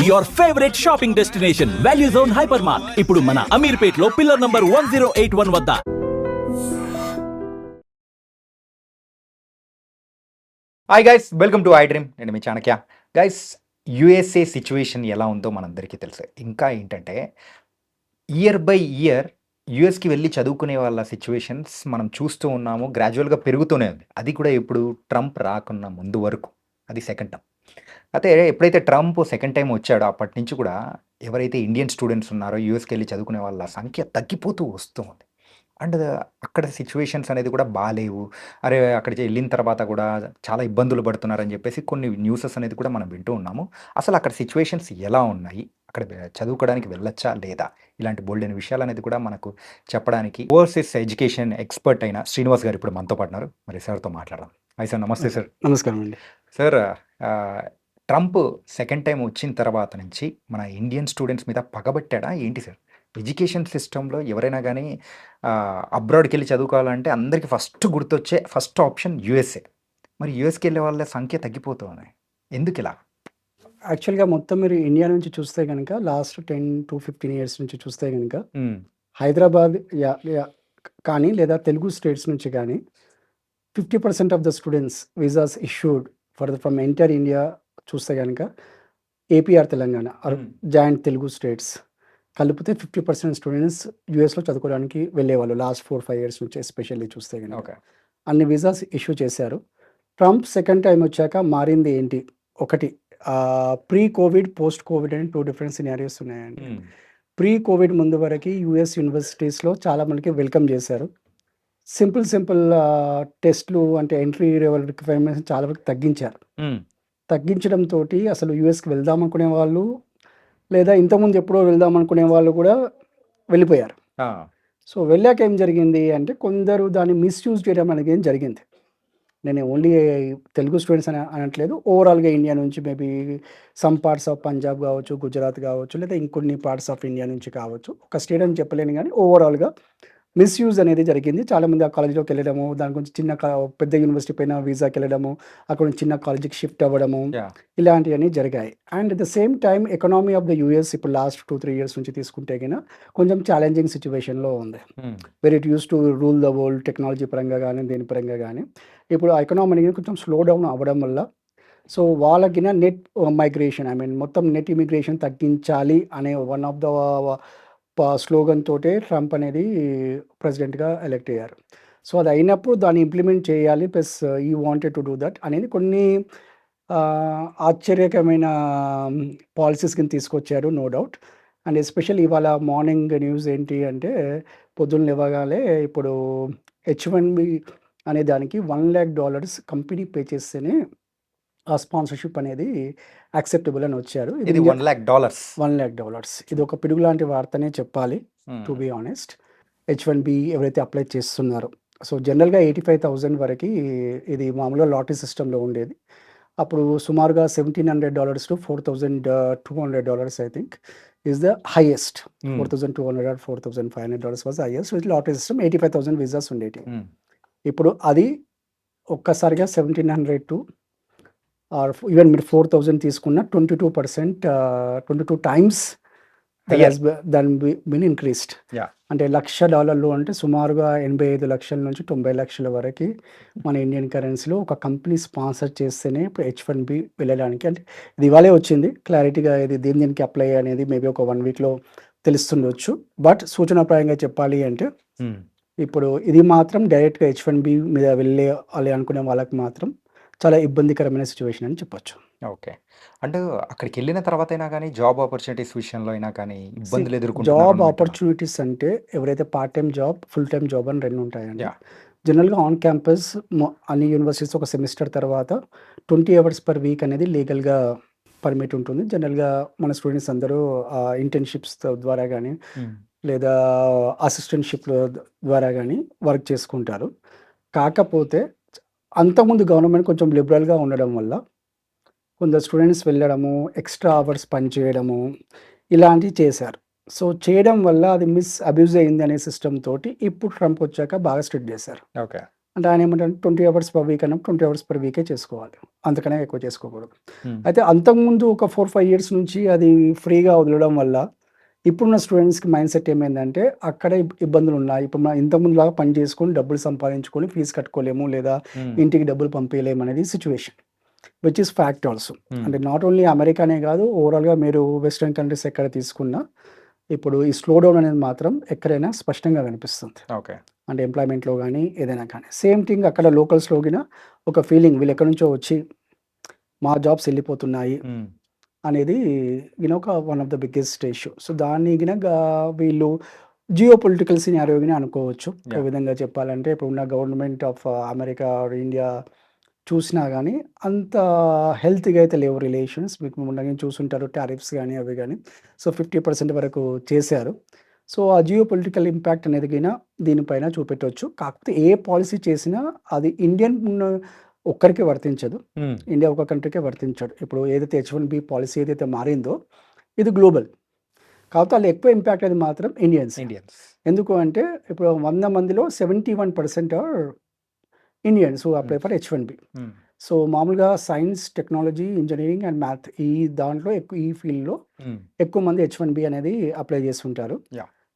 your favorite shopping destination, Value Zone Hypermart. ఇప్పుడు మన అమీర్పేట్లో pillar number 1081 వద్ద. Hi guys, welcome to I dream. నేను మీ Chanakya. Guys, USA situation ఎలా ఉందో మనందరికీ తెలుసు. ఇంకా ఏంటంటే ఇయర్ బై ఇయర్ యుఎస్కి వెళ్ళి చదువుకునే వాళ్ళ సిచ్యువేషన్స్ మనం చూస్తూ ఉన్నాము. గ్రాడ్యువల్గా పెరుగుతూనే ఉంది. అది కూడా ఇప్పుడు ట్రంప్ రాకున్న ముందు వరకు. అది సెకండ్ టర్మ్. అయితే ఎప్పుడైతే ట్రంప్ సెకండ్ టైం వచ్చాడో అప్పటి నుంచి కూడా ఎవరైతే ఇండియన్ స్టూడెంట్స్ ఉన్నారో యుఎస్కి వెళ్ళి చదువుకునే వాళ్ళ సంఖ్య తగ్గిపోతూ వస్తూ ఉంది. అండ్ అక్కడ సిచ్యువేషన్స్ అనేది కూడా బాగాలేవు. అరే, అక్కడికి వెళ్ళిన తర్వాత కూడా చాలా ఇబ్బందులు పడుతున్నారని చెప్పేసి కొన్ని న్యూసెస్ అనేది కూడా మనం వింటూ ఉన్నాము. అసలు అక్కడ సిచ్యువేషన్స్ ఎలా ఉన్నాయి, అక్కడ చదువుకోవడానికి వెళ్ళొచ్చా లేదా, ఇలాంటి బోల్డ్ అయిన విషయాలు అనేది కూడా మనకు చెప్పడానికి ఓవర్సీస్ ఎడ్యుకేషన్ ఎక్స్పర్ట్ అయిన శ్రీనివాస్ గారు ఇప్పుడు మనతో పాటున్నారు. మరి సార్తో మాట్లాడదాం. Hi sir. నమస్తే సార్. నమస్కారం అండి. సార్, ట్రంప్ సెకండ్ టైం వచ్చిన తర్వాత నుంచి మన ఇండియన్ స్టూడెంట్స్ మీద పగబట్టాడా ఏంటి సార్? ఎడ్యుకేషన్ సిస్టంలో ఎవరైనా కానీ అబ్రాడ్కి వెళ్ళి చదువుకోవాలంటే అందరికీ ఫస్ట్ గుర్తొచ్చే ఫస్ట్ ఆప్షన్ యూఎస్ఏ. మరి యూఎస్కి వెళ్ళే వాళ్ళ సంఖ్య తగ్గిపోతుంది. ఎందుకు ఇలా? యాక్చువల్గా మొత్తం మీరు ఇండియా నుంచి చూస్తే కనుక లాస్ట్ 10 to 15 ఇయర్స్ నుంచి చూస్తే కనుక హైదరాబాద్ కానీ లేదా తెలుగు స్టేట్స్ నుంచి కానీ 50% of the students visas issued from entire India చూస్తే కనుక APR Telangana joint Telugu states కలిపితే 50% స్టూడెంట్స్ యూఎస్లో చదువుకోవడానికి వెళ్ళేవాళ్ళు లాస్ట్ 4-5 ఇయర్స్ నుంచి ఎస్పెషల్లీ చూస్తే కనుక అన్ని వీసాస్ ఇష్యూ చేశారు. ట్రంప్ సెకండ్ టైం వచ్చాక మారింది ఏంటి? ఒకటి, ప్రీ కోవిడ్ పోస్ట్ కోవిడ్ అని 2 డిఫరెంట్ సినారియోస్ ఉన్నాయండి. ప్రీ కోవిడ్ ముందు వరకు యూఎస్ యూనివర్సిటీస్లో చాలా మందికి వెల్కమ్ చేశారు. సింపుల్ టెస్ట్లు అంటే ఎంట్రీ లెవెల్ రిక్వైర్మెంట్స్ చాలా వరకు తగ్గించారు. తగ్గించడంతో అసలు యూఎస్కి వెళ్దాం అనుకునే వాళ్ళు లేదా ఇంతకుముందు ఎప్పుడో వెళ్దాం అనుకునే వాళ్ళు కూడా వెళ్ళిపోయారు. సో వెళ్ళాక ఏం జరిగింది అంటే కొందరు దాన్ని మిస్యూజ్ చేయడం అనేది ఏం జరిగింది. నేను ఓన్లీ తెలుగు స్టూడెంట్స్ అని అనట్లేదు, ఓవరాల్గా ఇండియా నుంచి maybe some parts of Punjab కావచ్చు, గుజరాత్ కావచ్చు, లేదా ఇంకొన్ని పార్ట్స్ ఆఫ్ ఇండియా నుంచి కావచ్చు. ఒక స్టేట్ అని చెప్పలేను కానీ ఓవరాల్గా మిస్యూజ్ అనేది జరిగింది. చాలామంది ఆ కాలేజీలోకి వెళ్ళడము, దాని గురించి పెద్ద యూనివర్సిటీ పైన వీసాకి వెళ్ళడము, అక్కడ నుంచి చిన్న కాలేజీకి షిఫ్ట్ అవ్వడము, ఇలాంటివన్నీ జరిగాయి. And at the same time economy of the US ఇప్పుడు లాస్ట్ 2-3 ఇయర్స్ నుంచి తీసుకుంటే కన్నా కొంచెం ఛాలెంజింగ్ సిచ్యువేషన్లో ఉంది. Very it use to rule the world technology పరంగా కానీ దేని పరంగా కానీ. ఇప్పుడు ఆ ఎకనామీ అనేది కొంచెం స్లో డౌన్ అవ్వడం వల్ల సో వాళ్ళకి నెట్ మైగ్రేషన్ మొత్తం నెట్ ఇమిగ్రేషన్ తగ్గించాలి అనే వన్ ఆఫ్ ద స్లోగన్ తోటే ట్రంప్ అనేది ప్రెసిడెంట్గా ఎలెక్ట్ అయ్యారు. సో అది అయినప్పుడు దాన్ని ఇంప్లిమెంట్ చేయాలి, ప్లస్ ఈ వాంటెడ్ టు డూ దట్ అనేది కొన్ని ఆశ్చర్యకరమైన పాలసీస్ కింద తీసుకొచ్చారు, నో డౌట్. అండ్ ఎస్పెషల్ ఇవాళ మార్నింగ్ న్యూస్ ఏంటి అంటే పొద్దున్న లేవగానే ఇప్పుడు H1B అనే దానికి $1 lakh కంపెనీ పే చేస్తేనే ఆ స్పాన్సర్షిప్ అనేది యాక్సెప్టబుల్ అని వచ్చారు. ఇది $1 lakh. ఇది ఒక పిడుగు లాంటి వార్తనే చెప్పాలి, టు బీ ఆనెస్ట్. H1B ఎవరైతే అప్లై చేస్తున్నారో, సో జనరల్గా 85,000 వరకు ఇది మామూలుగా లాటరీ సిస్టంలో ఉండేది. అప్పుడు సుమారుగా $1,700 to $4,200 I think is the highest. $4,200 or $4,500 was highest with lottery system. 85,000 visas ఉండేవి. ఇప్పుడు అది ఒక్కసారిగా 1,700 to ఆర్ ఈవెన్ మీరు 4,000 తీసుకున్న 22 టైమ్స్ దాని బిన్ ఇంక్రీస్డ్. అంటే $1,00,000 అంటే సుమారుగా 85 లక్షల నుంచి 90 లక్షల వరకు మన ఇండియన్ కరెన్సీలో ఒక కంపెనీ స్పాన్సర్ చేస్తేనే ఇప్పుడు H1B వెళ్ళడానికి. అంటే ఇది ఇవాళే వచ్చింది క్లారిటీగా, ఇది దేనికి అప్లై అనేది మేబీ ఒక 1 వీక్లో తెలుస్తుండొచ్చు. బట్ సూచనాప్రాయంగా చెప్పాలి అంటే ఇప్పుడు ఇది మాత్రం డైరెక్ట్గా H1B మీద వెళ్ళాలి అనుకునే వాళ్ళకి మాత్రం చాలా ఇబ్బందికరమైన సిచ్యువేషన్ అని చెప్పొచ్చు. ఓకే. అంటే అక్కడికి వెళ్ళిన తర్వాత అయినా కానీ జాబ్ ఆపర్చునిటీస్ విషయంలో అయినా కానీ ఇబ్బందులు జాబ్ ఆపర్చునిటీస్ అంటే ఎవరైతే part time job, full time job అని 2 ఉంటాయండి. జనరల్గా ఆన్ క్యాంపస్ అన్ని యూనివర్సిటీస్ ఒక సెమిస్టర్ తర్వాత 20 hours per week అనేది లీగల్గా పర్మిట్ ఉంటుంది. జనరల్గా మన స్టూడెంట్స్ అందరూ ఇంటర్న్షిప్స్ ద్వారా కానీ లేదా అసిస్టెంట్షిప్ ద్వారా కానీ వర్క్ చేసుకుంటారు. కాకపోతే అంతకుముందు గవర్నమెంట్ కొంచెం లిబరల్గా ఉండడం వల్ల కొందరు స్టూడెంట్స్ వెళ్ళడము, ఎక్స్ట్రా అవర్స్ పనిచేయడము ఇలాంటివి చేశారు. సో చేయడం వల్ల అది అబ్యూజ్ అయింది అనే సిస్టమ్ తోటి ఇప్పుడు ట్రంప్ వచ్చాక బాగా స్ట్రిక్ట్ చేశారు. ఓకే. అంటే ఆయన ఏమంటారు 20 అవర్స్ పర్ వీక్ అన్నప్పుడు 20 అవర్స్ పర్ వీకే చేసుకోవాలి. అంతకన్నా ఎక్కువ చేసుకోకూడదు. అయితే అంతకుముందు ఒక 4-5 ఇయర్స్ నుంచి అది ఫ్రీగా వదలడం వల్ల ఇప్పుడున్న స్టూడెంట్స్‌కి మైండ్ సెట్ ఏమైందంటే అక్కడే ఇబ్బందులున్నాయి. ఇప్పుడు మనం ఇంతకుముందులాగా పని చేసుకొని డబ్బులు సంపాదించుకొని ఫీజు కట్టుకోలేము లేదా ఇంటికి డబ్బులు పంపియలేము అనేది situation. Which is fact also. అంటే నాట్ ఓన్లీ అమెరికానే కాదు, ఓవరాల్‌గా మీరు వెస్టర్న్ కంట్రీస్ ఎక్కడ తీసుకున్నా ఇప్పుడు ఈ స్లో డౌన్ అనేది మాత్రం ఎక్కడైనా స్పష్టంగా కనిపిస్తుంది. ఓకే. అంటే ఎంప్లాయ్‌మెంట్‌లో గానీ, ఏదైనా కానీ. సేమ్ థింగ్ అక్కడ లోకల్స్‌లో గిన ఒక ఫీలింగ్ వీళ్ళెక్కడి నుంచో వచ్చి మా జాబ్స్ ఎళ్ళిపోతున్నాయి అనేది ఒక one of the biggest issue. So, దాన్ని గినక వీళ్ళు జియో పొలిటికల్ సినారియో గిన అనుకోవచ్చు. ఒక విధంగా చెప్పాలంటే ఇప్పుడున్న government of America or India చూసినా గానీ అంత హెల్తీగా అయితే లేవు రిలేషన్స్. మీకు మొన్ననే చూసుంటారు టారిఫ్స్ గానీ, అవి గానీ. సో, 50% వరకు చేశారు. సో, ఆ జియో పొలిటికల్ ఇంపాక్ట్ అనేది గిన దీనిపైన చూపెట్టొచ్చు. కాకపోతే ఏ పాలిసీ చేసినా అది ఇండియన్ ఒక్కరికే వర్తించదు. ఇండియా ఒక కంట్రీకే వర్తించదు. ఇప్పుడు ఏదైతే H-1B పాలిసీ ఏదైతే మారిందో ఇది గ్లోబల్. కాకపోతే ఆళ్ళు ఎక్కువ ఇంపాక్ట్ అనేది మాత్రం ఇండియన్స్. ఎందుకు అంటే ఇప్పుడు 100 మందిలో 71% are Indians who apply for H-1B. So, మామూలుగా science, technology, engineering and math ఈ దాంట్లో ఈ ఫీల్డ్‌లో ఎక్కువ మంది H-1B అనేది అప్లై చేస్తుంటారు.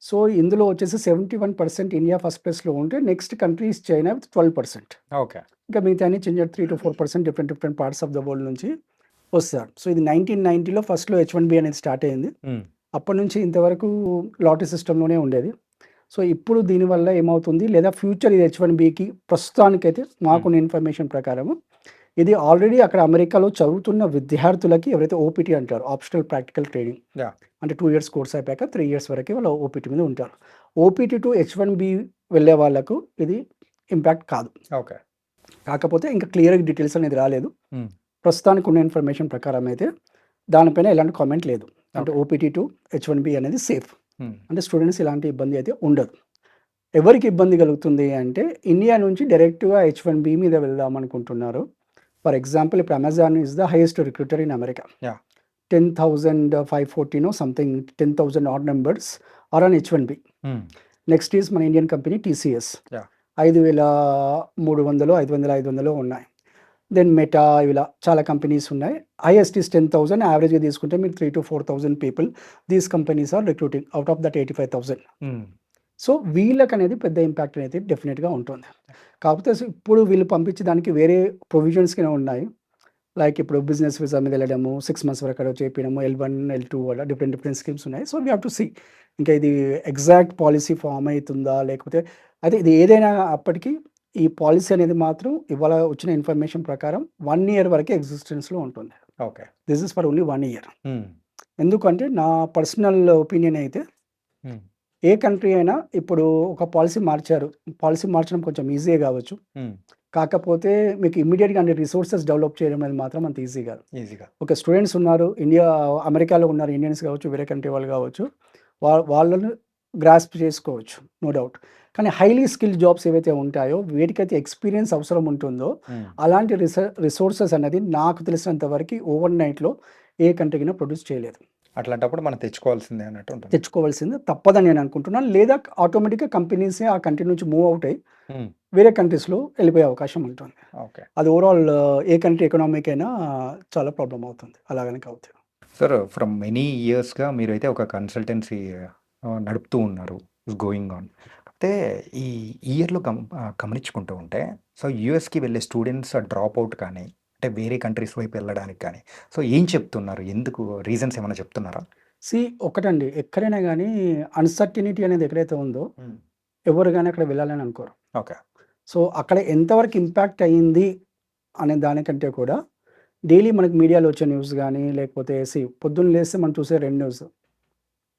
సో, ఇందులో వచ్చేసి 71% ఇండియా ఫస్ట్ ప్లేస్‌లో ఉంటే next country is China with 12%. Okay. ఇంకా మిగతా అన్ని చిన్న 3-4% different parts of the world నుంచి వస్తారు. సో, ఇది 1990లో ఫస్ట్‌లో H-1B అనేది స్టార్ట్ అయింది. అప్పటి నుంచి ఇంతవరకు లాటరీ సిస్టమ్‌లోనే ఉండేది. సో, ఇప్పుడు దీనివల్ల ఏమవుతుంది లేదా ఫ్యూచర్ ఇది H-1Bకి ప్రస్తుతానికైతే మాకున్న ఇన్ఫర్మేషన్ ప్రకారము ఇది ఆల్రెడీ అక్కడ అమెరికాలో చదువుతున్న విద్యార్థులకి ఎవరైతే ఓపీటీ అంటారో ఆప్షనల్ ప్రాక్టికల్ ట్రైనింగ్. అంటే 2 ఇయర్స్ కోర్స్ అయిపోయాక 3 ఇయర్స్ వరకే వాళ్ళు ఓపీటీ మీద ఉంటారు. ఓపీటీ టు H-1B వెళ్ళే వాళ్ళకు ఇది ఇంపాక్ట్ కాదు. ఓకే. కాకపోతే ఇంకా క్లియర్‌గా డీటెయిల్స్ అనేది రాలేదు. ప్రస్తుతానికి ఉన్న ఇన్ఫర్మేషన్ ప్రకారం అయితే దానిపైన ఎలాంటి కామెంట్ లేదు. అంటే ఓపీటీ టు H-1B అనేది సేఫ్. అంటే స్టూడెంట్స్ ఎలాంటి ఇబ్బంది అయితే ఉండదు. ఎవరికి ఇబ్బంది కలుగుతుంది అంటే ఇండియా నుంచి డైరెక్ట్‌గా H-1B మీద వెళ్దాం అనుకుంటున్నారు. ఫర్ ఎగ్జాంపుల్ ఇప్పుడు Amazon is the highest recruiter in America. 10,514 something 10,000 odd members are on H-1B. Next is మన ఇండియన్ కంపెనీ TCS. 5,300 500 ఉన్నాయి. దెన్ మెటా ఇలా చాలా కంపెనీస్ ఉన్నాయి. Highest is 10,000. యావరేజ్‌గా తీసుకుంటే మీరు 3,000-4,000 people these companies are recruiting out of that 85,000. So, వీళ్ళకనేది పెద్ద ఇంపాక్ట్ అనేది డెఫినెట్‌గా ఉంటుంది. కాకపోతే ఇప్పుడు వీళ్ళు పంపించే దానికి వేరే ప్రొవిజన్స్ కింద ఉన్నాయి. లైక్ ఇప్పుడు బిజినెస్ వీసా మీద వెళ్ళడము, 6 మంత్స్ వరకు అక్కడ చేపియడము, L1, L2 అలా డిఫరెంట్ స్కీమ్స్ ఉన్నాయి. So, we have to see ఇంకా ఇది ఎగ్జాక్ట్ పాలిసీ ఫార్మ్ అవుతుందా లేకపోతే అయితే ఇది ఏదైనా అప్పటికి ఈ పాలిసీ అనేది మాత్రం ఇవాళ వచ్చిన ఇన్ఫర్మేషన్ ప్రకారం 1 ఇయర్ వరకే ఎగ్జిస్టెన్స్‌లో ఉంటుంది. Okay. This is for only 1 year. ఎందుకంటే నా పర్సనల్ ఒపీనియన్ అయితే ఏ కంట్రీ అయినా ఇప్పుడు ఒక పాలిసీ మార్చారు. పాలిసీ మార్చడం కొంచెం ఈజీయే కావచ్చు. కాకపోతే మీకు ఇమ్మీడియట్‌గా అన్ని రిసోర్సెస్ డెవలప్ చేయడం అనేది మాత్రం అంత ఈజీ కాదు. ఒక స్టూడెంట్స్ ఉన్నారు అమెరికాలో ఉన్నారు ఇండియన్స్ కావచ్చు, వేరే కంట్రీ వాళ్ళు కావచ్చు. వాళ్ళను గ్రాస్ప్ చేసుకోవచ్చు నో డౌట్. కానీ హైలీ స్కిల్డ్ జాబ్స్ ఏవైతే ఉంటాయో వీటికైతే ఎక్స్పీరియన్స్ అవసరం ఉంటుందో అలాంటి రిసోర్సెస్ అనేది నాకు తెలిసినంత వరకు ఓవర్ నైట్‌లో ఏ కంట్రీకైనా ప్రొడ్యూస్ చేయలేదు. అట్లాంటప్పుడు మనం తెచ్చుకోవాల్సిందే అన్నట్టు ఉంటుంది. తెచ్చుకోవాల్సిందే తప్పదని నేను అనుకుంటున్నాను. లేదా ఆటోమేటిక్‌గా కంపెనీసే ఆ కంట్రీ నుంచి మూవ్ అవుట్ అయ్యి వేరే కంట్రీస్‌లో వెళ్ళిపోయే అవకాశం ఉంటుంది. ఓకే. అది ఓవరాల్ ఏ కంట్రీ ఎకనామిక్ అయినా చాలా ప్రాబ్లమ్ అవుతుంది అలా గనుక అవుతే. సార్ ఫ్రమ్ మెనీ ఇయర్స్‌గా మీరైతే ఒక కన్సల్టెన్సీ నడుపుతూ ఉన్నారు. Going on. అయితే ఈ ఇయర్‌లో గమనించుకుంటూ ఉంటే సో, యూఎస్‌కి వెళ్ళే స్టూడెంట్స్ డ్రాప్ అవుట్ కానీ అంటే వేరే కంట్రీస్ వైపు వెళ్ళడానికి కానీ సో, ఏం చెప్తున్నారు? ఎందుకు రీజన్స్ ఏమైనా చెప్తున్నారా? ఒకటండి ఎక్కడైనా గానీ అన్‌సర్టెనిటీ అనేది ఎక్కడైతే ఉందో ఎవరు గాని అక్కడ వెళ్ళాలని అనుకోరు. ఓకే. సో, అక్కడ ఎంతవరకు ఇంపాక్ట్ అయింది అనే దానికంటే కూడా డైలీ మనకు మీడియాలో వచ్చే న్యూస్ గానీ లేకపోతే పొద్దున్న లేస్తే మనం చూసే 2 న్యూస్.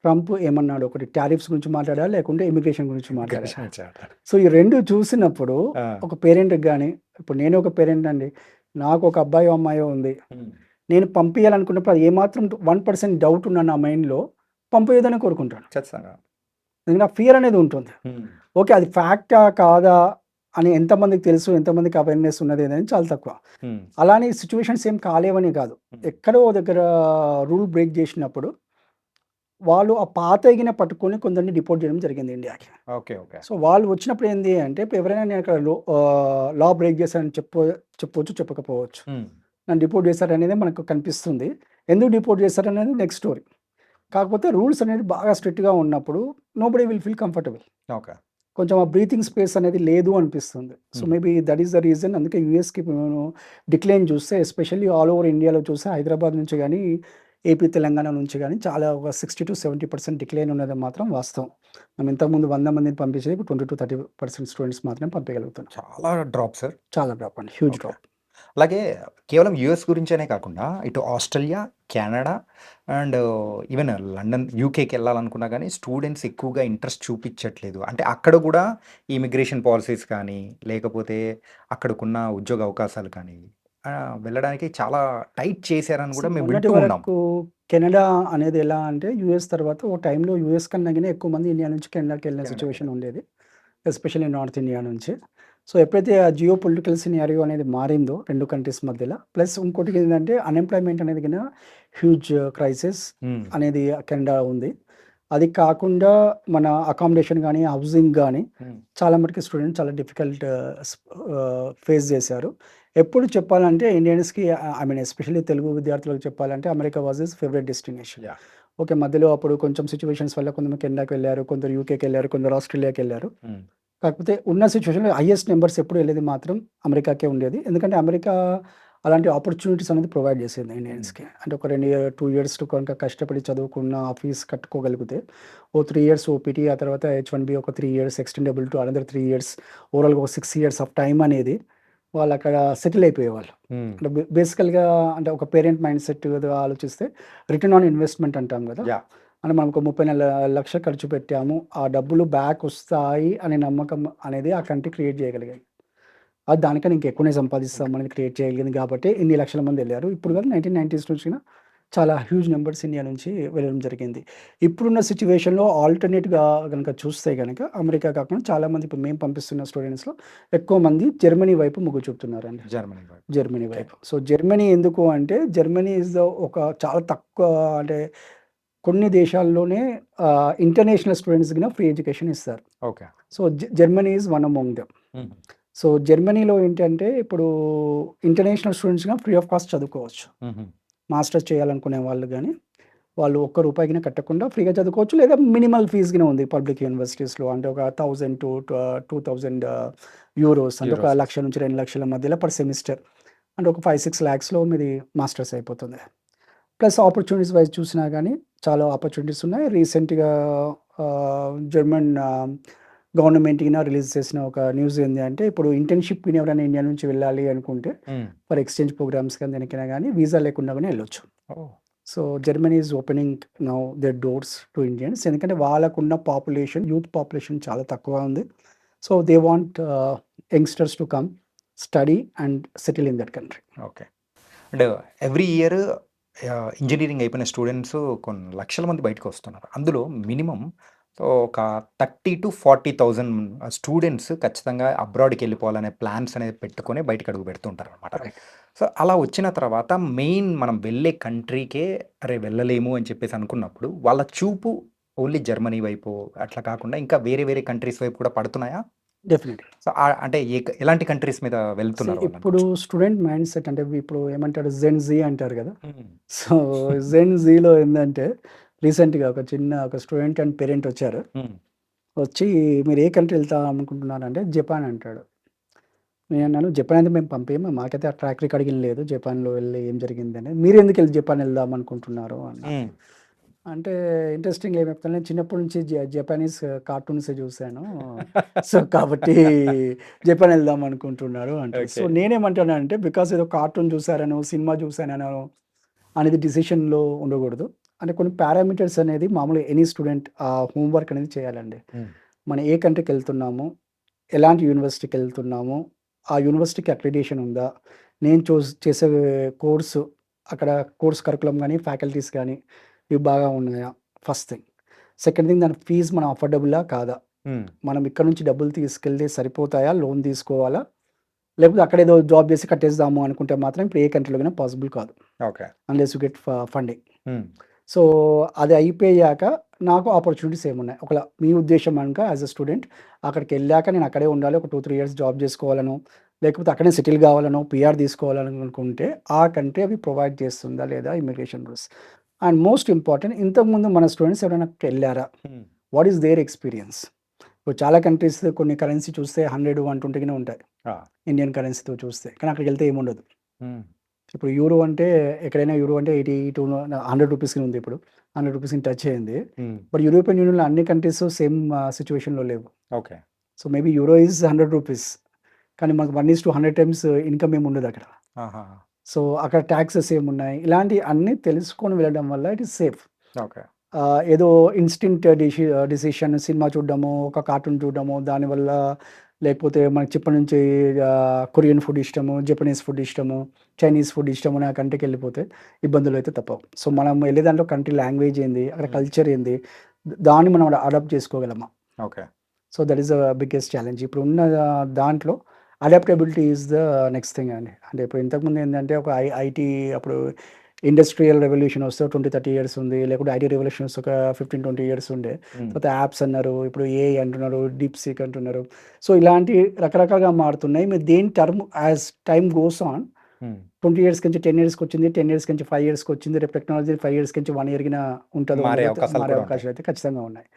ట్రంప్ ఏమన్నాడు? ఒకటి టారిఫ్స్ గురించి మాట్లాడా లేకుంటే ఇమిగ్రేషన్ గురించి మాట్లాడా. సో, ఈ 2 చూసినప్పుడు ఒక పేరెంట్‌కి గానీ ఇప్పుడు నేను ఒక పేరెంట్ అండి. నాకు ఒక అబ్బాయో, అమ్మాయో ఉంది. నేను పంపియాలనుకున్నప్పుడు అది ఏమాత్రం 1% డౌట్ ఉన్న నా మైండ్‌లో పంపియొద్దనే కోరుకుంటాను. ఖచ్చితంగా. ఎందుకంటే ఆ ఫియర్ అనేది ఉంటుంది. ఓకే. అది ఫ్యాక్టా? కాదా? అని ఎంతమందికి తెలుసు? ఎంతమందికి అవేర్‌నెస్ ఉన్నది అనేది చాలా తక్కువ. అలానే సిట్యుయేషన్స్ ఏం కాలేవని కాదు. ఎక్కడో దగ్గర రూల్ బ్రేక్ చేసినప్పుడు వాళ్ళు ఆ పాత ఎగిన పట్టుకొని కొందరిని డిపోర్ట్ చేయడం జరిగింది ఇండియాకి. ఓకే. ఓకే. సో, వాళ్ళు వచ్చినప్పుడు ఏంది అంటే ఇప్పుడు ఎవరైనా నేను అక్కడ లా బ్రేక్ చేశానని చెప్పొచ్చు, చెప్పకపోవచ్చు. హ్మ్. నన్ను డిపోర్ట్ చేశారనేది మనకు కనిపిస్తుంది. ఎందుకు డిపోర్ట్ చేశారనేది నెక్స్ట్ స్టోరీ. కాకపోతే రూల్స్ అనేది బాగా స్ట్రిక్ట్‌గా ఉన్నప్పుడు nobody will feel comfortable. Okay. కొంచెం ఆ బ్రీతింగ్ స్పేస్ అనేది లేదు అనిపిస్తుంది. సో, హ్మ్. Maybe that is the reason. అందుకే యూఎస్‌కి నేను డిక్లైన్ చూస్తే ఎస్పెషల్లీ ఆల్ ఓవర్ ఇండియాలో చూస్తే హైదరాబాద్ నుంచి గానీ, ఏపీ, తెలంగాణ నుంచి గానీ చాలా ఒక 60-70% డిక్లైన్ ఉన్నది మాత్రం వాస్తవం. మనం ఇంతకుముందు 100 మందిని పంపించేది ఇప్పుడు 20-30% స్టూడెంట్స్ మాత్రమే పంపించగలుగుతున్నాం. చాలా డ్రాప్ సార్. చాలా డ్రాప్ అండి. Huge okay. డ్రాప్. అలాగే కేవలం యూఎస్ గురించనే కాకుండా ఇటు Australia, Canada and even London, యూకేకి వెళ్ళాలనుకున్నా కానీ స్టూడెంట్స్ ఎక్కువగా ఇంట్రెస్ట్ చూపించట్లేదు. అంటే అక్కడ కూడా ఈ ఇమిగ్రేషన్ పాలసీస్ కానీ, లేకపోతే అక్కడికున్న ఉద్యోగ అవకాశాలు కానీ వెళ్ళడానికి చాలా టైట్ చేశారని కూడా మేము మొన్నటి వింటూ ఉన్నాం. వరకు కెనడా అనేది ఎలా అంటే యూఎస్ తర్వాత ఓ టైంలో యూఎస్ కన్నా గాని ఎక్కువ మంది ఇండియా నుంచి కెనడాకి వెళ్ళిన కెనడాకి సిట్యుయేషన్ ఉండేది. ఎస్పెషల్లీ నార్త్ ఇండియా నుంచి. సో, ఎప్పుడైతే ఆ జియో పొలిటికల్ సినారియో అనేది మారిందో 2 కంట్రీస్ మధ్యల ప్లస్ ఇంకోటి ఏందంటే అన్‌ఎంప్లాయ్‌మెంట్ అనేది గిన హ్యూజ్ క్రైసిస్ హ్మ్. అనేది కెనడా ఉంది. అది కాకుండా మన అకామిడేషన్ గానీ, హౌసింగ్ గానీ హ్మ్. చాలా మటుకు స్టూడెంట్స్ చాలా డిఫికల్ట్ ఫేస్ చేశారు. ఎప్పుడు చెప్పాలంటే ఇండియన్స్‌కి ఐ మీన్ ఎస్పెషల్లీ తెలుగు విద్యార్థులకు చెప్పాలంటే America was his favourite destination. Yeah! Okay. మధ్యలో అప్పుడు కొంచెం సిట్యుయేషన్స్ వల్ల కొంతమంది కెనడాకి వెళ్లారు, కొందరు యూకేకెళ్లారు, కొందరు ఆస్ట్రేలియాకెళ్లారు. హ్మ్. కాకపోతే ఉన్న సిట్యుయేషన్‌లో హైయెస్ట్ నంబర్స్ ఎప్పుడు వెళ్ళేది మాత్రం అమెరికాకే ఉండేది. ఎందుకంటే అమెరికా అలాంటి ఆపర్చునిటీస్ అనేది ప్రొవైడ్ చేసింది హ్మ్. ఇండియన్స్‌కి. అంటే ఒక 2 ఇయర్స్ కనుక కష్టపడి చదువుకున్న ఆ ఫీస్ కట్టుకోగలిగితే, ఓ 3 ఇయర్స్ ఓపీటీ ఆ తర్వాత హెచ్-1బీ ఒక 3 years extendable to another 3 years ఓవరాల్‌గా ఒక 6 ఇయర్స్ ఆఫ్ టైమ్ అనేది వాళ్ళక్కడ సెటిల్ అయిపోయేవాళ్ళు. హ్మ్. అంటే బేసికల్‌గా అంటే ఒక పేరెంట్ మైండ్ సెట్‌గా ఆలోచిస్తే రిటర్న్ ఆన్ ఇన్వెస్ట్‌మెంట్ అంటాం గదా! యాహ్! అంటే మనం ఒక 30 లక్షలు ఖర్చు పెట్టాము. ఆ డబ్బులు బ్యాక్ వస్తాయి అనే నమ్మకం అనేది ఆ కంట్రీ క్రియేట్ చేయగలిగాయి. అది దానికన్నా ఇంకెక్కువనే సంపాదిస్తాం ఓకే. అనేది క్రియేట్ చేయగలిగింది కాబట్టి ఇన్ని లక్షల మంది ఎళ్లారు. ఇప్పుడు కాదు 1990s నుంచి చాలా హ్యూజ్ నంబర్స్ ఇండియా నుంచి వెళ్ళడం జరిగింది. ఇప్పుడున్న సిట్యుయేషన్‌లో ఆల్టర్‌నేట్‌గా గనుక చూస్తే గనక అమెరికా కాకుండా చాలామంది ఇప్పుడు మేము పంపిస్తున్న స్టూడెంట్స్‌లో ఎక్కువ మంది జర్మనీ వైపు మొగ్గు చూపుతున్నారండి. జర్మనీ వైపు. Germany okay. వైపు. సో, జర్మనీ ఎందుకు అంటే జర్మనీ ఈస్ ద ఒక చాలా తక్కువ అంటే కొన్ని దేశాల్లోనే ఇంటర్నేషనల్ స్టూడెంట్స్ గిన ఫ్రీ ఎడ్యుకేషన్ ఇస్తారు. Okay. So, Germany is one among them. హుహు. సో, జర్మనీలో ఏంటంటే ఇప్పుడు ఇంటర్నేషనల్ స్టూడెంట్స్‌గా ఫ్రీ ఆఫ్ కాస్ట్ చదువుకోవచ్చు. హుహు. మాస్టర్స్ చేయాలనుకునే వాళ్ళు గాని, వాళ్ళు ఒక్క రూపాయి గిన కట్టకుండా ఫ్రీగా చదువుకోవచ్చు. లేదా మినిమల్ ఫీస్ గిన ఉంది పబ్లిక్ యూనివర్సిటీస్‌లో. అంటే ఒక 1000 టు 2000 యూరోస్ అంటే ఒక యూరోస్. 1,00,000-2,00,000 మధ్యలో పర్ సెమిస్టర్. అంటే ఒక 5-6 లాక్స్‌లో మీది మాస్టర్స్ అయిపోతుంది. ప్లస్ ఆపర్చునిటీస్ వైస్ చూసినా గానీ చాలా ఆపర్చునిటీస్ ఉన్నాయి. రీసెంట్‌గా జర్మన్ గవర్నమెంట్ గిన రిలీజ్ చేసిన ఒక న్యూస్ ఏంది అంటే ఇప్పుడు ఇంటర్న్‌షిప్ గిన ఎవరైనా ఇండియా నుంచి వెళ్ళాలి అనుకుంటే హ్మ్. ఫర్ ఎక్స్‌చేంజ్ ప్రోగ్రామ్స్ కానీ దేనికైనా గానీ వీసా లేకుండా గానీ ఎళ్ళొచ్చు. Oh! So, Germany is opening now their doors to Indians. ఎందుకంటే వాళ్ళకున్న పాపులేషన్ యూత్ పాపులేషన్ చాలా తక్కువ ఉంది. So, they want youngsters to come, study and settle in that country. Okay. అంటే ఎవ్రీ ఇయర్ ఇంజినీరింగ్ అయిపోయిన స్టూడెంట్స్ కొన్ని లక్షల మంది బయటకొస్తున్నారు. అందులో మినిమమ్ ఒక 30,000-40,000 స్టూడెంట్స్ ఖచ్చితంగా అబ్రాడ్‌కెళ్ళిపోవాలనే ప్లాన్స్ అనేది పెట్టుకొని బయటకి అడుగు పెడుతుంటారనమాట. రైట్. సో, అలా వచ్చిన తర్వాత మెయిన్ మనం వెళ్ళే కంట్రీకే అరే! వెళ్ళలేము అని చెప్పేసి అనుకున్నప్పుడు వాళ్ళ చూపు ఓన్లీ జర్మనీ వైపు అట్లా కాకుండా ఇంకా వేరే వేరే కంట్రీస్ వైపు కూడా పడుతున్నాయా? డెఫినెట్‌లీ. సో, అంటే ఎలాంటి కంట్రీస్ మీద వెళ్తున్నారు ఇప్పుడు వాళ్ళనుకోవచ్చు? స్టూడెంట్ మైండ్ సెట్ అంటే ఇప్పుడు ఏమంటారు జెన్ జీ అంటారు గదా! హ్మ్. సో, జెన్ జీలో ఏందంటే రీసెంట్‌గా ఒక స్టూడెంట్ అండ్ పేరెంట్ వచ్చారు. హ్మ్. వచ్చి మీరు ఏ కంట్రీ వెళ్తామనుకుంటున్నారంటే జపాన్ అంటాడు. నేనన్నాను జపాన్ అయితే మేము పంపియము. మాకైతే ఆ ట్రాక్ రికార్డ్ గిన లేదు. జపాన్‌లో వెళ్లి ఏం జరిగిందని. మీరెందుకెళ్ళి జపాన్ వెళ్దాం అనుకుంటున్నారు అన్నా. హ్మ్. అంటే ఇంట్రెస్టింగ్‌గా ఏం చెప్తాను నేను చిన్నప్పటి నుంచి జపానీస్ కార్టూన్సే చూసాను. సో, కాబట్టి జపాన్ వెళ్దాం అనుకుంటున్నారు అంటారు. So, okay. నేనేమంటానంటే బికాస్ ఏదో కార్టూన్ చూసారనో, సినిమా చూసాననో అనేది డిసిషన్‌లో ఉండకూడదు. అంటే కొన్ని పారామీటర్స్ అనేది మామూలుగా ఎనీ స్టూడెంట్ హోంవర్క్ అనేది చేయాలండి. హ్మ్. మనం ఏ కంట్రీకెళ్తున్నాము? ఎలాంటి యూనివర్సిటీకెళ్తున్నాము? ఆ యూనివర్సిటీకి అక్రిడిటేషన్ ఉందా? నేను చేసే కోర్సు అక్కడ కోర్స్ కరిక్యులమ్ గాని, ఫ్యాకల్టీస్ గాని ఇవి బాగా ఉన్నాయా? First thing. సెకండ్ థింగ్ దాని ఫీజ్ మనం అఫోర్డబులా? కాదా? హ్మ్. మనం ఇక్కడ నుంచి డబ్బులు తీసుకెళ్తే సరిపోతాయా? లోన్ తీసుకోవాలా? లేకపోతే అక్కడేదో జాబ్ చేసి కట్టేద్దాము అనుకుంటే మాత్రం ఇప్పుడు ఏ కంట్రీలో పాసిబుల్ కాదు. Okay. Unless you get funding. హ్మ్. సో, అది అయిపోయాక నాకు ఆపర్చునిటీస్ ఏమున్నాయి? మీ ఉద్దేశం గనుక యాస్ ఎ స్టూడెంట్ అక్కడికెళ్ళాక నేను అక్కడే ఉండాలి. ఒక 2, 3 ఇయర్స్ జాబ్ జేసుకోవాలనో, లేకపోతే అక్కడే సెటిల్ గావాలనో, పీఆర్ తీసుకోవాలని అనుకుంటే, ఆ కంట్రీ అవి ప్రొవైడ్ చేస్తుందా లేదా immigration rules. And most important ఇంతకుముందు మన స్టూడెంట్స్ ఎవరైనా అక్కడికెళ్లారా? What is their experience? ఇప్పుడు చాలా కంట్రీస్ కొన్ని కరెన్సీ చూస్తే 100, 120 ఉంటాయి. ఇండియన్ కరెన్సీతో చూస్తే. కానీ అక్కడికెళ్తే ఏముండదు. ఇప్పుడు యూరో అంటే ఎక్కడైనా యూరో అంటే 80 టు 100 రూపీస్‌కి ఉంది ఇప్పుడు. 100 రూపీస్‌ని టచ్ అయింది. బట్ యూరోపియన్ యూనియన్‌లో అన్ని కంట్రీస్ సేమ్ సిట్యుయేషన్‌లో లేవు. Okay. So, maybe euro is 100 rupees. కానీ మనకు 1:100 టైమ్స్ ఇన్‌కమ్ ఏమి ఉండదక్కడ. ఆహా! సో, అక్కడ టాక్సెస్ ఏమున్నాయి? ఇలాంటియి అన్నీ తెలుసుకొని వెళ్ళడం వల్ల ఇట్ ఈస్ సేఫ్. ఓకే. ఏదో ఇన్‌స్టింక్ట్ డిసిషన్ సినిమా చూడ్డమో, ఒక కార్టూన్ చూడడమో, దానివల్ల లేకపోతే మనకి చిప్పటి నుంచి కొరియన్ ఫుడ్ ఇష్టము, జపనీస్ ఫుడ్ ఇష్టము, చైనీస్ ఫుడ్ ఇష్టము అని ఆ కంట్రీకెళ్ళిపోతే ఇబ్బందులైతే తప్పవు. సో, మనం వెళ్ళే దాంట్లో కంట్రీ లాంగ్వేజ్ ఏంది? అక్కడ కల్చర్ ఏంది? దాన్ని మనం అడాప్ట్ చేసుకోగలమా? Okay. So, that is the biggest challenge. ఇప్పుడున్న దాంట్లో adaptability is the next thing అండి. అంటే ఇప్పుడు ఇంతకుముందు ఏందంటే ఒక ఐటీ అప్పుడు ఇండస్ట్రియల్ రెవల్యూషన్ వస్తే 20, 30 ఇయర్స్ ఉంది. లేకుంటే ఐటీ రెవల్యూషన్ వస్తే ఒక 15, 20 ఇయర్స్ ఉండే. తర్వాత యాప్స్ అన్నారు. ఇప్పుడు ఏఐ అంటున్నారు. డీప్ సీక్ అంటున్నారు. సో, ఇలాంటి రకరకాలుగా మారుతున్నాయి. మీరు దేని term as time goes on 20 years నుంచి 10 ఇయర్స్‌కి వచ్చింది. 10 ఇయర్స్ నుంచి 5 ఇయర్స్‌కి వచ్చింది. రేపు టెక్నాలజీ 5 ఇయర్స్ నుంచి 1 ఇయర్‌గిన ఉంటదో మారే ఉండదో అవకాశాలు మారే కూడా అవకాశాలు ఉంటాయి. అయితే ఖచ్చితంగా ఉన్నాయి.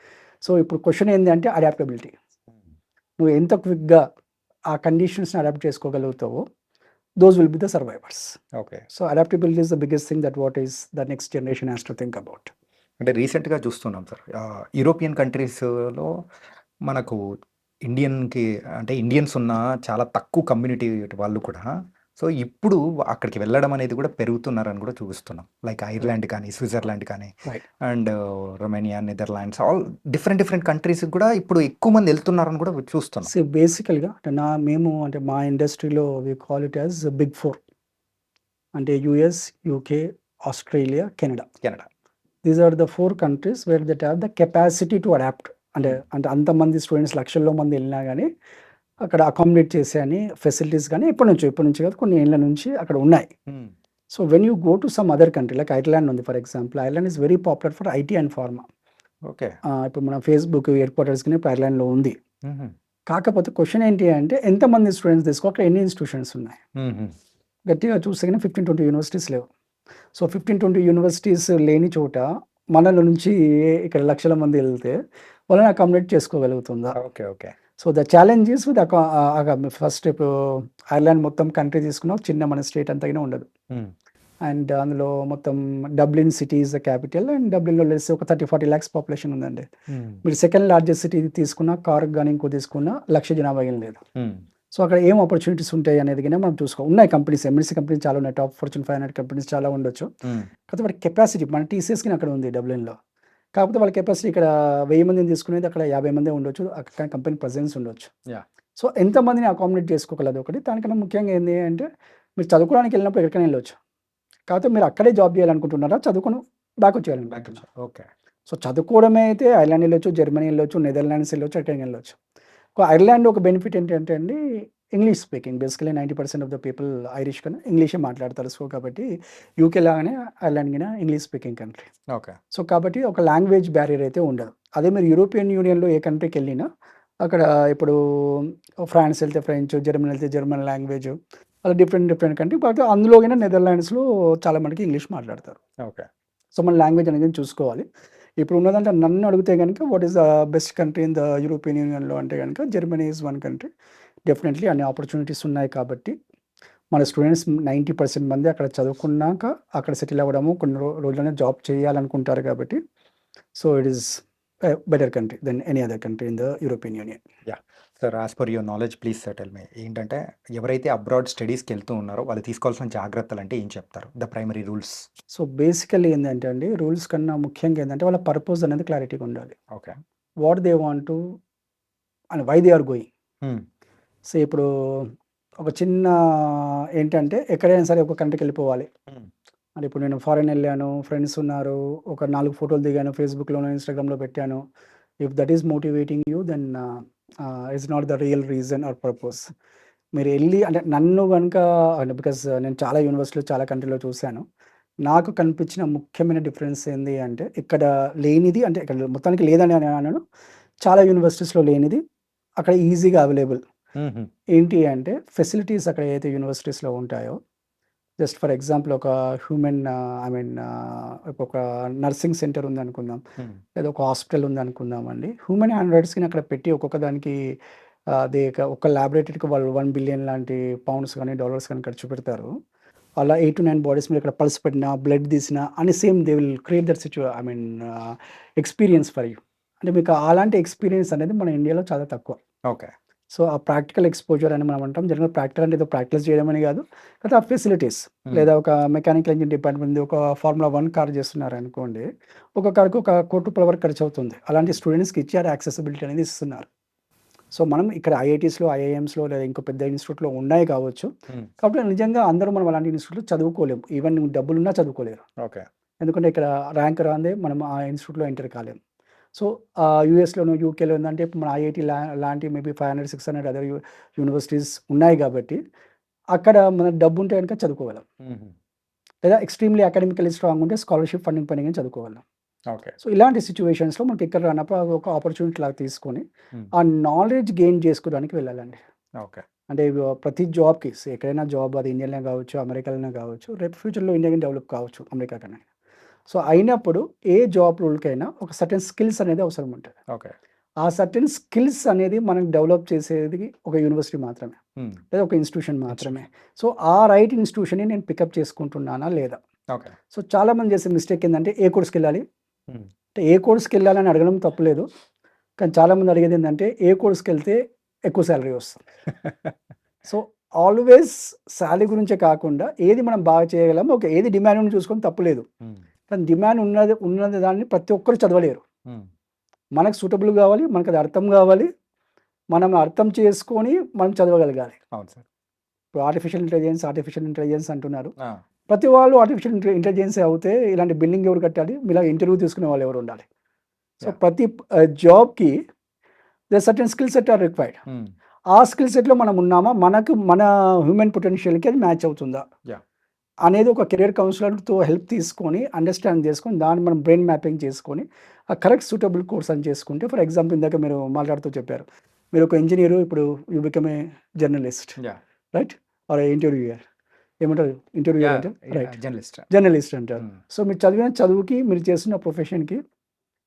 సో, ఇప్పుడు క్వెషన్ ఏంది అంటే అడాప్టబిలిటీ. నువ్వు ఎంత క్విక్‌గా ఆ కండిషన్స్‌ని అడాప్ట్ చేసుకోగలుగుతావో those will be the survivors. Okay. So, adaptability is the biggest thing that what is the next generation has to think about. అంటే రీసెంట్‌గా చూస్తున్నాం సార్. యూరోపియన్ కంట్రీస్‌లో మనకు ఇండియన్‌కి అంటే ఇండియన్స్ ఉన్న చాలా తక్కువ కమ్యూనిటీ వాళ్ళు కూడా సో, ఇప్పుడు అక్కడికి వెళ్ళడం అనేది కూడా పెరుగుతున్నారని కూడా చూస్తున్నాం. లైక్ ఐర్లాండ్ కానీ, స్విట్జర్లాండ్ కానీ right. And Romania, Netherlands all different కంట్రీస్‌కి కూడా ఇప్పుడు ఎక్కువ మంది వెళ్తున్నారని కూడా చూస్తున్నాం. సో, బేసికల్‌గా మేము అంటే మా ఇండస్ట్రీలో we call it as big 4. అంటే US, UK, Australia, Canada. Canada. These are the 4 countries where that have the capacity to adapt. అంటే అంతమంది స్టూడెంట్స్ లక్షల్లో మంది వెళ్ళినా గానీ అక్కడ అకామిడేట్ చేసే అని ఫెసిలిటీస్ గానీ ఇప్పటి నుంచి కాదు కొన్ని ఏళ్ల నుంచి అక్కడ ఉన్నాయి. So, when you go to some other country like Ireland ఉంది for example. Ireland is very popular for IT and pharma. Okay. ఇప్పుడు మన ఫేస్‌బుక్ హెడ్ క్వార్టర్స్‌కి ఇప్పుడు ఐర్లాండ్‌లో ఉంది. కాకపోతే క్వెషన్ ఏంటి అంటే ఎంతమంది స్టూడెంట్స్ తీసుకో అక్కడ ఎన్ని ఇన్‌స్టిట్యూషన్స్ ఉన్నాయి? గట్టిగా చూస్తే గానీ 15, 20 యూనివర్సిటీస్ లేవు. సో, 15, 20 యూనివర్సిటీస్ లేని చోట మనలో నుంచి ఇక్కడ లక్షల మంది వెళ్తే వాళ్ళని అకామిడేట్ చేసుకోగలుగుతుందా? Okay. Okay. So, the challenge is with first ఇప్పుడు ఐర్లాండ్ మొత్తం కంట్రీ తీసుకున్న చిన్న మన స్టేట్ అంతగానే ఉండదు. అండ్ అందులో మొత్తం Dublin city is the capital. And డబ్లిన్‌లో లెట్స్ ఒక 30, 40 లాక్స్ పాపులేషన్ ఉందండి. మీరు సెకండ్ లార్జెస్ట్ సిటీ తీసుకున్నా, కార్క్ గానీ ఇంకో తీసుకున్నా 1,00,000 జనాభా ఏం లేదు. సో, అక్కడ ఏం ఆపర్చునిటీస్ ఉంటాయి అనేది గానీ మనం ఉన్నాయి కంపెనీస్, ఎంఎన్‌సీ కంపెనీస్ చాలా ఉన్నాయి. టాప్ ఫార్చ్యూన్ 500 కంపెనీస్ చాలా ఉండొచ్చు. కాకపోతే వాటి కెపాసిటీ మన టీసీఎస్‌కి అక్కడ ఉంది డబ్లిన్‌లో. కాకపోతే వాళ్ళ కెపాసిటీ ఇక్కడ 1000 మందిని తీసుకునేది అక్కడ 50 మందే ఉండొచ్చు. అక్కడ కంపెనీ ప్రెజెన్స్ ఉండొచ్చు. యాహ్! సో, ఎంతమందిని అకామిడేట్ చేసుకోగలదు ఒకటి. దానికన్నా ముఖ్యంగా ఏంది అంటే మీరు చదువుకోవడానికి వెళ్ళినప్పుడు ఎక్కడికైనా వెళ్ళొచ్చు. కాకపోతే మీరు అక్కడే జాబ్ చేయాలనుకుంటున్నారా? చదువుకొని బ్యాక్ వచ్చేయాలనుకుంటున్నారా? ఓకే. సో, చదువుకోవడమే అయితే ఐర్లాండ్ వెళ్ళొచ్చు, జర్మనీ వెళ్ళొచ్చు, నెదర్లాండ్స్ వెళ్ళొచ్చు, ఎక్కడికైనా వెళ్ళొచ్చు. ఐర్లాండ్ ఒక బెనిఫిట్ ఏంటంటే అండి English speaking. Basically 90% of the people Irish కన్నా ఇంగ్లీషే మాట్లాడతారు. సో, కాబట్టి యూకే లాగానే ఐర్లాండ్ గిన English speaking country. Okay. So, కాబట్టి ఒక లాంగ్వేజ్ బ్యారియర్ అయితే ఉండదు. అదే మీరు యూరోపియన్ యూనియన్‌లో ఏ కంట్రీకి వెళ్ళినా అక్కడ ఇప్పుడు ఫ్రాన్స్ వెళ్తే ఫ్రెంచ్, జర్మనీ వెళ్తే జర్మన్ లాంగ్వేజ్ అలా డిఫరెంట్ కంట్రీ. కాకపోతే అందులో గిన నెదర్లాండ్స్‌లో చాలా మందికి ఇంగ్లీష్ మాట్లాడతారు. ఓకే. సో, మన లాంగ్వేజ్ అనేది చూసుకోవాలి. ఇప్పుడు ఉన్నదంటే నన్ను అడిగితే గనుక what is the best country in the European యూనియన్‌లో అంటే గనుక Germany is one country. Definitely అన్ని ఆపర్చునిటీస్ ఉన్నాయి కాబట్టి మన స్టూడెంట్స్ 90% మంది అక్కడ చదువుకున్నాక అక్కడ సెటిల్ అవ్వడము, కొన్ని రోజుల్లోనే జాబ్ చేయాలనుకుంటారు కాబట్టి so, it is better country then any other country in the European Union. Yeah! Sir as per your knowledge please sir tell me ఏంటంటే ఎవరైతే అబ్రాడ్ స్టడీస్‌కి వెళ్తూ ఉన్నారో వాళ్ళు తీసుకోవాల్సిన జాగ్రత్తలు అంటే ఏం చెప్తారు? The primary rules. So, basically ఏందంటే అండి రూల్స్ కన్నా ముఖ్యంగా ఏందంటే వాళ్ళ పర్పస్ అనేది క్లారిటీగా ఉండాలి. Okay. What they want to and why they are going. So, ఇప్పుడు ఒక చిన్న ఏంటంటే ఎక్కడైనా సరే ఒక కంట్రీకి వెళ్ళిపోవాలి. అంటే ఇప్పుడు నేను ఫారెన్ వెళ్ళాను, ఫ్రెండ్స్ ఉన్నారు, ఒక 4 ఫోటోలు దిగాను, ఫేస్‌బుక్‌లోనో, ఇన్‌స్టాగ్రామ్‌లో పెట్టాను. If that is motivating you then it's not the real reason or purpose. మీరు ఎళ్లి అంటే నన్ను గనుక అంటే బికాజ్ నేను చాలా యూనివర్సిటీలో చాలా కంట్రీలో చూసాను. నాకు కనిపించిన ముఖ్యమైన డిఫరెన్స్ ఏంది అంటే, ఇక్కడ లేనిది అంటే ఇక్కడ మొత్తానికి లేదని అని అనను. చాలా యూనివర్సిటీస్‌లో లేనిది అక్కడ ఈజీగా అవైలబుల్. ఏంటి అంటే ఫెసిలిటీస్ అక్కడ ఏదైతే యూనివర్సిటీస్‌లో ఉంటాయో, జస్ట్ ఫర్ ఎగ్జాంపుల్ ఒక హ్యూమన్ ఐ మీన్ ఒక నర్సింగ్ సెంటర్ ఉందనుకుందాం. లేదా ఒక హాస్పిటల్ ఉందనుకుందామండి. హ్యూమన్ ఆండ్రాయిడ్స్‌ని అక్కడ పెట్టి ఒక్కొక్క దానికి అదే ఒక ల్యాబొరేటరీకి వాళ్ళు 1 బిలియన్ లాంటి పౌండ్స్ కానీ, డాలర్స్ కానీ ఖర్చు పెడతారు. అలా 8-9 బాడీస్ మీద ఇక్కడ పల్స్ పెట్టినా, బ్లడ్ తీసినా అని same they will create that I mean experience for you. అంటే మీకు అలాంటి ఎక్స్‌పీరియన్స్ అనేది మన ఇండియాలో చాలా తక్కువ. ఓకే. సో, ఆ ప్రాక్టికల్ ఎక్స్‌పోజర్ అని మనం అంటాం. జనరల్‌గా ప్రాక్టికల్ అంటే ఏదో ప్రాక్టీస్ చేయడం అని కాదు. కాకపోతే ఆ ఫెసిలిటీస్ లేదా ఒక మెకానికల్ ఇంజిన్ డిపార్ట్మెంట్ ఒక ఫార్ములా 1 కార్ చేస్తున్నారనుకోండి. ఒక కార్‌కి ఒక ₹1,00,00,000 వరకు ఖర్చవుతుంది. అలాంటి స్టూడెంట్స్‌కి ఇచ్చారు యాక్సెసిబిలిటీ అనేది ఇస్తున్నారు. సో, మనం ఇక్కడ ఐఐటీస్‌లో, ఐఐఎమ్స్‌లో లేదా ఇంకో పెద్ద ఇన్‌స్టిట్యూట్‌లో ఉన్నాయి కావచ్చు. కాబట్టి నిజంగా అందరూ మనం అలాంటి ఇన్‌స్టిట్యూట్‌లో చదువుకోలేము. ఈవెన్ డబ్బులున్నా చదువుకోలేరు. ఓకే. ఎందుకంటే ఇక్కడ ర్యాంక్ రాందే మనం ఆ ఇన్‌స్టిట్యూట్‌లో ఎంటర్ కాలేము. సో, యూఎస్‌లోనో, యూకేలో ఏందంటే ఇప్పుడు మన ఐఐటీ లాంటి మేబీ 500, 600 అదర్ యూనివర్సిటీస్ ఉన్నాయి కాబట్టి అక్కడ మన డబ్బుంటే గనుక చదువుకోగలం. లేదా ఎక్స్‌ట్రీమ్‌లీ అకాడమికల్లీ స్ట్రాంగ్ ఉంటే స్కాలర్‌షిప్ ఫండింగ్ పైన గాని చదువుకోగలం. ఓకే. సో, ఇలాంటి సిట్యుయేషన్స్‌లో మనకి ఇక్కడ రానప్పుడు అది ఒక ఆపర్చునిటీ లాగా తీసుకొని హ్మ్. ఆ నాలెడ్జ్ గెయిన్ చేసుకోవడానికి వెళ్ళాలండి. ఓకే. అంటే ప్రతి జాబ్‌కి ఎక్కడైనా జాబ్ అది ఇండియాలోనే కావచ్చు, అమెరికాలోనే కావచ్చు, రేపు ఫ్యూచర్‌లో ఇండియా గాని డెవలప్ కావచ్చు అమెరికా కన్నా. సో, అయినప్పుడు ఏ జాబ్ రోల్‌కైనా ఒక సర్టెన్ స్కిల్స్ అనేది అవసరం ఉంటది. ఓకే. ఆ సర్టెన్ స్కిల్స్ అనేది మనం డెవలప్ చేసేది ఒక యూనివర్సిటీ మాత్రమే. లేదా ఒక ఇన్‌స్టిట్యూషన్ మాత్రమే. సో, ఆ రైట్ ఇన్‌స్టిట్యూషన్‌ని నేను పికప్ చేసుకుంటున్నానా లేదా? ఓకే. సో, చాలామంది చేసే మిస్టేక్ ఏందంటే ఏ కోర్స్‌కెళ్ళాలి? హ్మ్. అంటే ఏ కోర్స్‌కెళ్ళాలని అడగడం తప్పులేదు. కానీ చాలామంది అడిగేది ఏందంటే ఏ కోర్స్‌కెళ్తే ఎక్కువ సాలరీ వస్తుంది. సో, ఆల్వేస్ సాలరీ గురించే కాకుండా ఏది మనం బాగా చేయగలమో ఓకే. ఏది డిమాండ్ ఉండి చూసుకొని తప్పులేదు. కానీ డిమాండ్ ఉన్నది దాన్ని ప్రతి ఒక్కరు చదవలేరు. మనకు సూటబుల్ కావాలి. మనకది అర్థం కావాలి. మనం అర్థం చేసుకొని మనం చదవగలగాలి. అవును సార్. ఇప్పుడు ఆర్టిఫిషియల్ ఇంటెలిజెన్స్ అంటున్నారు. ప్రతి వాళ్ళు ఆర్టిఫిషియల్ ఇంటెలిజెన్సే అవుతే ఇలాంటి బిల్డింగ్ ఎవరు కట్టాలి? మీలా ఇంటర్వ్యూ తీసుకునే వాళ్ళు ఎవరు ఉండాలి? So, yeah! ప్రతి జాబ్‌కి certain skill set are required. ఆ స్కిల్ సెట్‌లో మనం ఉన్నామా? మన హ్యూమన్ పొటెన్షియల్‌కి అది మ్యాచ్ అవుతుందా? యాహ్! అనేది ఒక కెరియర్ కౌన్సిలర్‌తో హెల్ప్ తీసుకొని, అండర్‌స్టాండ్ చేసుకొని, దాన్ని మనం బ్రెయిన్ మ్యాపింగ్ చేసుకొని, ఆ కరెక్ట్ సూటబుల్ కోర్స్ అని చేసుకుంటే ఫర్ ఎగ్జాంపుల్ ఇందాక మీరు మాట్లాడుతూ చెప్పారు. మీరు ఒక ఇంజినీరు ఇప్పుడు you become a journalist yeah! Right? Or interviewer ఏమంటారు? ఇంటర్వ్యూయర్ అంటే రైట్. జర్నలిస్ట్. జర్నలిస్ట్ అంటారు. సో, మీరు చదివిన చదువుకి, మీరు చేస్తున్న ప్రొఫెషన్‌కి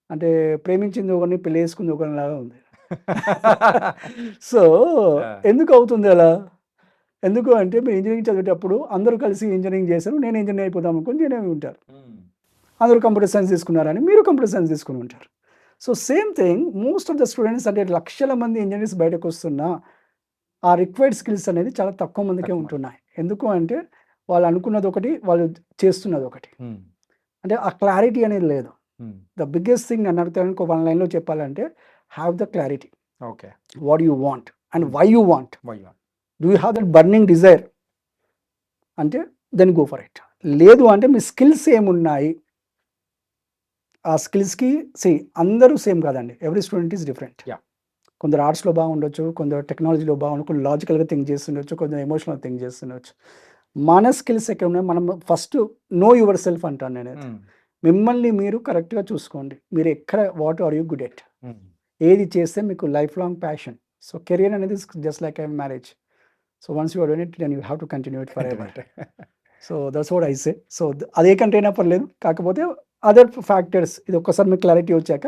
అంటే ప్రేమించింది ఒకరిని, పెళ్లి చేసుకుంది ఒకరినిలాగా ఉంది. సో, ఎందుకు అవుతుంది అలా? ఎందుకు అంటే మీరు ఇంజినీరింగ్ చదివేటప్పుడు అందరూ కలిసి ఇంజినీరింగ్ చేశారు. నేను ఇంజినీర్ అయిపోదాం అనుకోని ఇంజినీర్ ఉంటారు. అందరూ కంప్యూటర్ సైన్స్ తీసుకున్నారని మీరు కంప్యూటర్ సైన్స్ తీసుకొని ఉంటారు. So, same thing most of the students అంటే లక్షల మంది ఇంజినీర్స్ బయటకొస్తున్నా ఆ రిక్వైర్డ్ స్కిల్స్ అనేది చాలా తక్కువ మందికే ఉంటున్నాయి. ఎందుకు అంటే వాళ్ళు అనుకున్నది ఒకటి, వాళ్ళు చేస్తున్నది ఒకటి. అంటే ఆ క్లారిటీ అనేది లేదు. ద బిగ్గెస్ట్ థింగ్ నన్ను అడిగితే ఒక 1 లైన్‌లో చెప్పాలంటే have the clarity. Okay. What you want and why you want. Why do you have that burning desire అంటే దెన్ గో ఫర్ ఇట్. లేదు అంటే మీ స్కిల్స్ ఏమున్నాయి? ఆ స్కిల్స్‌కి అందరూ సేమ్ కాదండి. Every student is different. Yeah! కొందరు ఆర్ట్స్‌లో బాగుండొచ్చు, కొందరు టెక్నాలజీలో కొందరు లాజికల్‌గా థింక్ చేస్తుండొచ్చు, కొందరు ఎమోషనల్‌గా థింక్ చేస్తుండొచ్చు. మన స్కిల్స్ ఎక్కడున్నాయి? మనం ఫస్ట్ నో యువర్ సెల్ఫ్ అంటాను నేనైతే. మిమ్మల్ని మీరు కరెక్ట్‌గా చూసుకోండి. మీరు ఎక్కడ what are you good at? ఏది చేస్తే మీకు life long passion. So, career అనేది just like a marriage. So, once you are done it then you have to continue it for ever. So, that's what I say. So, అదే country అయినా పర్లేదు. కాకపోతే other factors ఇది ఒక్కసారి మీకు clarity వచ్చాక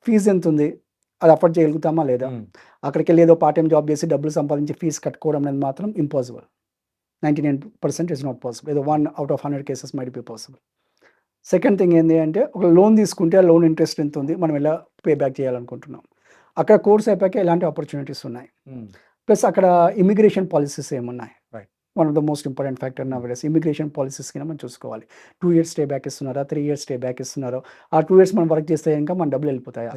fees ఎంతుంది? అది అఫోర్డ్ చేయగలుగుతామా లేదా? అక్కడికెళ్ళి ఏదో పార్ట్ టైమ్ జాబ్ చేసి డబ్బులు సంపాదించి ఫీజ్ కట్టుకోవడం అనేది మాత్రం ఇంపాసిబుల్. 99% is not possible. ఏదో 1 out of 100 cases might be possible. Second thing ఏంది అంటే ఒక లోన్ తీసుకుంటే ఆ లోన్ ఇంట్రెస్ట్ ఎంత ఉంది? మనం ఎలా పే బ్యాక్ చేయాలనుకుంటున్నాం? అక్కడ కోర్స్ అయిపోయాక ఎలాంటి ఆపర్చునిటీస్ ఉన్నాయి? ప్లస్ అక్కడ ఇమిగ్రేషన్ పాలిసీస్ ఏమున్నాయి? Right. One of the most important factor నౌడేస్ immigration policies కింద మనం చూసుకోవాలి. 2 ఇయర్స్ స్టే బ్యాక్ ఇస్తున్నారా? 3 ఇయర్స్ స్టే బ్యాక్ ఇస్తున్నారో? ఆ 2 ఇయర్స్ మనం వర్క్ చేస్తే ఇంకా మన డబ్బులు వెళ్ళిపోతాయా?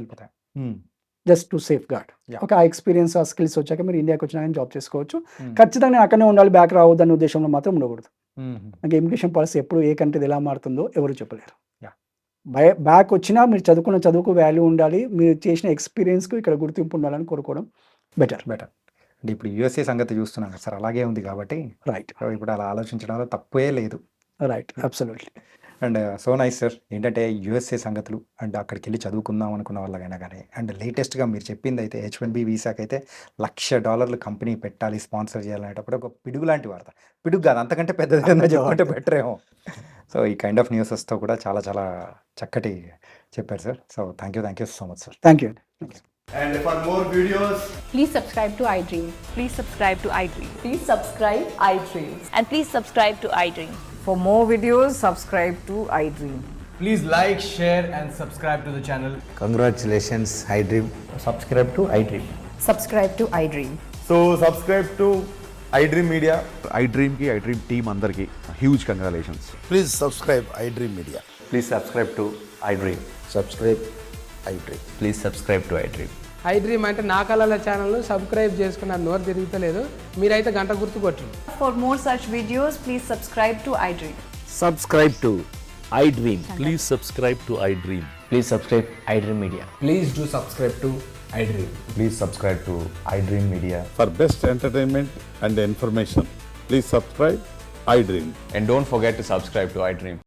Just to safeguard. యాహ్! ఒక ఆ ఎక్స్‌పీరియన్స్, ఆ స్కిల్స్ వచ్చాక మీరు ఇండియాకి వచ్చినా గాని జాబ్ చేసుకోవచ్చు. ఖచ్చితంగా నేను అక్కడనే ఉండాలి, బ్యాక్ రావద్దనే ఉద్దేశంలో మాత్రం ఉండకూడదు. నాకు ఇమిగ్రేషన్ పాలసీ ఎప్పుడు ఏ కంట్రీది ఎలా మారుతుందో ఎవరు చెప్పలేరు. యాహ్! బ్యాక్ వచ్చినా మీరు చదువుకున్న చదువుకు వాల్యూ ఉండాలి. మీరు చేసిన ఎక్స్‌పీరియన్స్‌కు ఇక్కడ గుర్తింపు ఉండాలని కోరుకోవడం బెటర్. అంటే ఇప్పుడు యూఎస్ఏ సంగతి చూస్తున్నాం కదా సార్. అలాగే ఉంది కాబట్టి రైట్. ఇప్పుడు అలా ఆలోచించడంలో తప్పే లేదు. Right. Absolutely. And so nice sir. ఏంటంటే యూఎస్ఏ సంగతులు అండ్ అక్కడికి వెళ్ళి చదువుకుందాం అనుకున్న వాళ్ళకైనా కానీ అండ్ లేటెస్ట్గా మీరు చెప్పింది అయితే H1B వీసాకి అయితే $1,00,000 కంపెనీ పెట్టాలి, స్పాన్సర్ చేయాలనేటప్పుడు ఒక పిడుగు లాంటి వార్త. పిడుగు కాదు, అంతకంటే పెద్దది ఏదైనా చెప్పుకుంటే బెటర్ ఏమో. సో ఈ కైండ్ ఆఫ్ న్యూసెస్తో కూడా చాలా చాలా చక్కటి చెప్పారు sir. So thank you so much sir. Thank you. And for more videos, Please subscribe to iDream. Please subscribe to iDream. Please subscribe iDream. And please subscribe to iDream. For more videos, subscribe to iDream. please like, share, and subscribe to the channel. Congratulations, iDream. Subscribe to iDream. Subscribe to iDream. So subscribe to iDream Media. iDreamకి iDream team అందరికీ huge congratulations. Please subscribe iDream Media. Please subscribe to iDream. Subscribe iDream. Please subscribe to iDream. iDream అంటే నా కళల ఛానల్ను subscribe చేసుకున్న నోరు తిరుగుతలేదు, మీరైతే గంట గుర్తు కొట్టండి. For more such videos, please subscribe to iDream. Subscribe to iDream. Please subscribe to iDream. Please subscribe iDream Media. Please do subscribe to iDream. Please subscribe to iDream Media. For best entertainment and information, please subscribe iDream. And don't forget to subscribe to iDream.